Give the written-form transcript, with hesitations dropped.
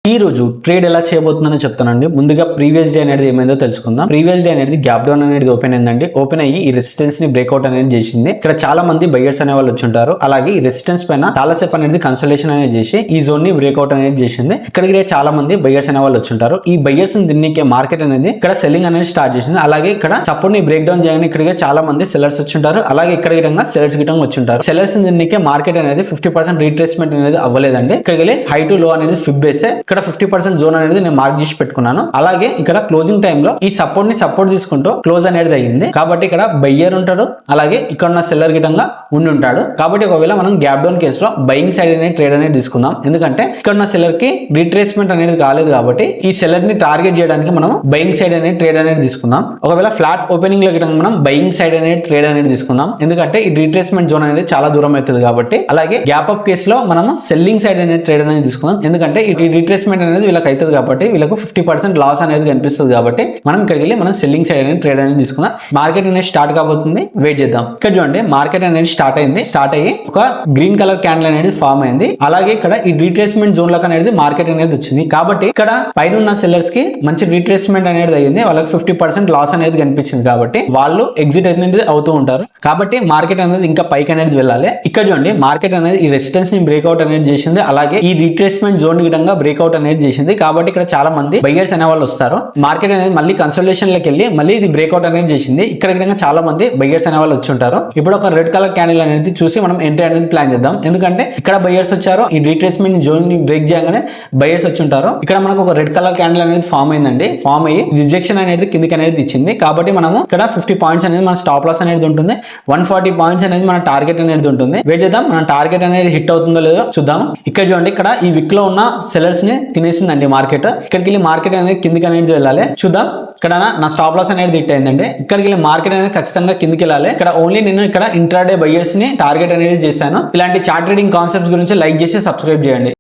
ఈ రోజు ట్రేడ్ ఎలా చేయబోతుందని చెప్తానండి. ముందుగా ప్రీవియస్ డే అనేది ఏమైందో తెలుసుకుందాం. ప్రీవియస్ డే అనేది గ్యాప్ డౌన్ అనేది ఓపెన్ అయిందండి. ఓపెన్ అయ్యి ఈ రెసిస్టెన్స్ ని బ్రేక్అవుట్ అనేది చేసింది. ఇక్కడ చాలా మంది బయర్స్ అనే వాళ్ళు వచ్చుంటారు. అలాగే ఈ రెసిస్టెన్స్ పైన చాలాసేపు అనేది కన్సల్టేషన్ అనేది చేసి ఈ జోన్ ని బ్రేక్అవుట్ అనేది చేసింది. ఇక్కడికి చాలా మంది బయర్స్ అనే వాళ్ళు వచ్చుంటారు. ఈ బయర్స్ ని దీనికి మార్కెట్ అనేది ఇక్కడ సెల్లింగ్ అనేది స్టార్ట్ చేసింది. అలాగే ఇక్కడ సపోర్ట్ ని బ్రేక్ డౌన్ చేయగానే ఇక్కడికి చాలా మంది సెల్లర్స్ వచ్చుంటారు. అలాగే ఇక్కడ విధంగా సెల్లర్స్ గిటంగా వచ్చుంటారు. సెల్లర్స్ దీనికి మార్కెట్ అనేది 50% రీట్రేస్మెంట్ అనేది అవ్వలేదండి. ఇక్కడికి హై టు లో అనేది ఫిబ్ వేస్తే ఇక్కడ 50% జోన్ అనేది నేను మార్క్ చేసి పెట్టుకున్నాను. అలాగే ఇక్కడ క్లోజింగ్ టైమ్ లో ఈ సపోర్ట్ తీసుకుంటూ క్లోజ్ అనేది అయ్యింది. కాబట్టి ఇక్కడ బయ్యర్ ఉంటాడు, అలాగే ఇక్కడ ఉన్న సెల్లర్ గిటంగా ఉండి ఉంటాడు. కాబట్టి ఒకవేళ మనం గ్యాప్ డౌన్ కేసులో బయింగ్ సైడ్ అనేది ట్రేడ్ అనేది తీసుకుందాం. ఎందుకంటే ఇక్కడ ఉన్న సెల్లర్ కి రీట్రేస్మెంట్ అనేది కాలేదు కాబట్టి ఈ సెల్లర్ ని టార్గెట్ చేయడానికి మనం బయింగ్ సైడ్ అనేది ట్రేడ్ అనేది తీసుకుందాం. ఒకవేళ ఫ్లాట్ ఓపెనింగ్ లో గిటంగా మనం బయింగ్ సైడ్ అనేది ట్రేడ్ అనేది తీసుకుందాం. ఎందుకంటే ఈ రీట్రేస్మెంట్ జోన్ అనేది చాలా దూరం అవుతుంది కాబట్టి. అలాగే గ్యాప్ అప్ కేసులో మనం సెల్లింగ్ సైడ్ అనేది ట్రేడ్ అనేది తీసుకుందాం. ఎందుకంటే ఈ రీట్రేస్మెంట్ అనేది వీళ్ళకి అవుతుంది కాబట్టి వీళ్ళకు 50% లాస్ అనేది కనిపిస్తుంది కాబట్టి మనం ఇక్కడికి వెళ్ళి మనం సెల్లింగ్ సైడ్ అనేది ట్రేడ్ అనేది తీసుకుందాం. మార్కెట్ అనేది స్టార్ట్ కాబోతుంది, వెయిట్ చేద్దాం. ఇక్కడ చూడండి మార్కెట్ అనేది స్టార్ట్ అయ్యి ఒక గ్రీన్ కలర్ క్యాండిల్ అనేది ఫామ్ అయింది. అలాగే ఇక్కడ ఈ రీట్రేస్మెంట్ జోన్ లకు అనేది మార్కెట్ అనేది వచ్చింది. కాబట్టి ఇక్కడ పైన ఉన్న సెల్లర్స్ కి మంచి రీట్రేస్మెంట్ అనేది అయ్యింది. వాళ్ళకి 50% లాస్ అనేది కనిపించింది కాబట్టి వాళ్ళు ఎగ్జిట్ అనేది అవుతూ ఉంటారు. కాబట్టి మార్కెట్ అనేది ఇంకా పైకి అనేది వెళ్ళాలి. ఇక్కడ చూడండి మార్కెట్ అనేది ఈ రెసిస్టెన్స్ ని బ్రేక్అవుట్ అనేది చేసింది. అలాగే ఈ రీట్రేస్మెంట్ జోన్ విధంగా బ్రేక్అవుట్ అనేది చేసింది. కాబట్టి ఇక్కడ చాలా మంది బయ్యర్స్ అనే వాళ్ళు వస్తారు. మార్కెట్ అనేది మళ్ళీ కన్సల్టేషన్ లోకి వెళ్ళి మళ్ళీ ఇది బ్రేక్అవుట్ అనేది చేసింది. ఇక్కడ విధంగా చాలా మంది బయ్యర్స్ అనే వాళ్ళు వచ్చి ఉంటారు. ఇప్పుడు ఒక రెడ్ కలర్ క్యాండిల్ అనేది చూసి మనం ఎంట్రీ అనేది ప్లాన్ చేద్దాం. ఎందుకంటే ఇక్కడ బయ్యర్స్ వచ్చారు, ఈ రీట్రేస్మెంట్ జోన్ ని బ్రేక్ చేయగానే బయ్యర్స్ వచ్చి ఉంటారు. ఇక్కడ మనకు ఒక రెడ్ కలర్ క్యాండిల్ అనేది ఫామ్ అయిందండి. ఫామ్ అయ్యి రిజెక్షన్ అనేది కిందికి అనేది ఇచ్చింది. కాబట్టి మనము ఇక్కడ 50 పాయింట్స్ అనేది మన స్టాప్ లాస్ అనేది ఉంటుంది. 140 పాయింట్స్ అనేది మన టార్గెట్ అనేది ఉంటుంది. వెయిట్ చేద్దాం మన టార్గెట్ అనేది హిట్ అవుతుందో లేదో చూద్దాం. ఇక్కడ చూడండి ఇక్కడ ఈ విక్ లో ఉన్న సెల్లర్స్ ని తినేసిందండి మార్కెట్. ఇక్కడికి వెళ్ళి మార్కెట్ అనేది కిందికి అనేది వెళ్ళాలి. చూద్దాం ఇక్కడ నా స్టాప్ లాస్ అనేది హిట్ అయిందండి. ఇక్కడికి వెళ్ళి మార్కెట్ అనేది ఖచ్చితంగా కిందికి వెళ్ళాలి. ఇక్కడ ఓన్లీ నేను ఇక్కడ ఇంట్రాడే బయ్యర్స్ ని టార్గెట్ అనేది చేశాను. ఇలాంటి చార్ట్ ట్రేడింగ్ కాన్సెప్ట్స్ గురించి లైక్ చేసి సబ్స్క్రైబ్ చేయండి.